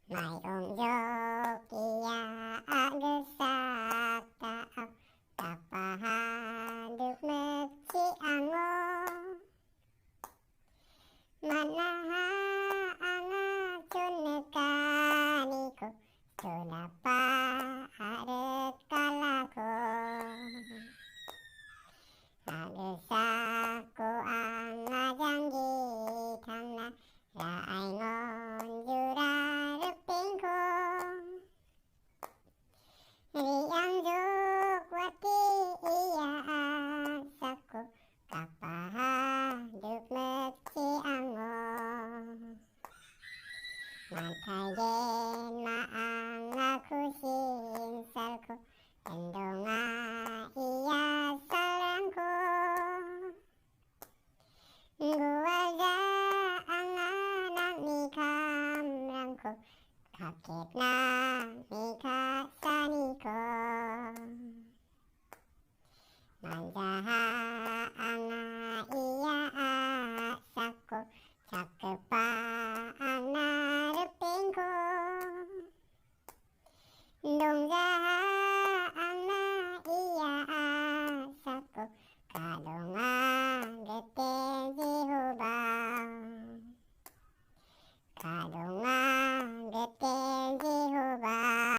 Mayong joke iya agsak taap kapahaduk meci ango manaha anga cunekaniko sunapa harek kalako hagesako anga janji tangna raay ngonjura repingko riyang jukwati iya aksako kapahaduk meci ango mantayen maang aku sinsalko endonga iya salangko guwaja anganak mikamrangko kakek na mikasaniko manja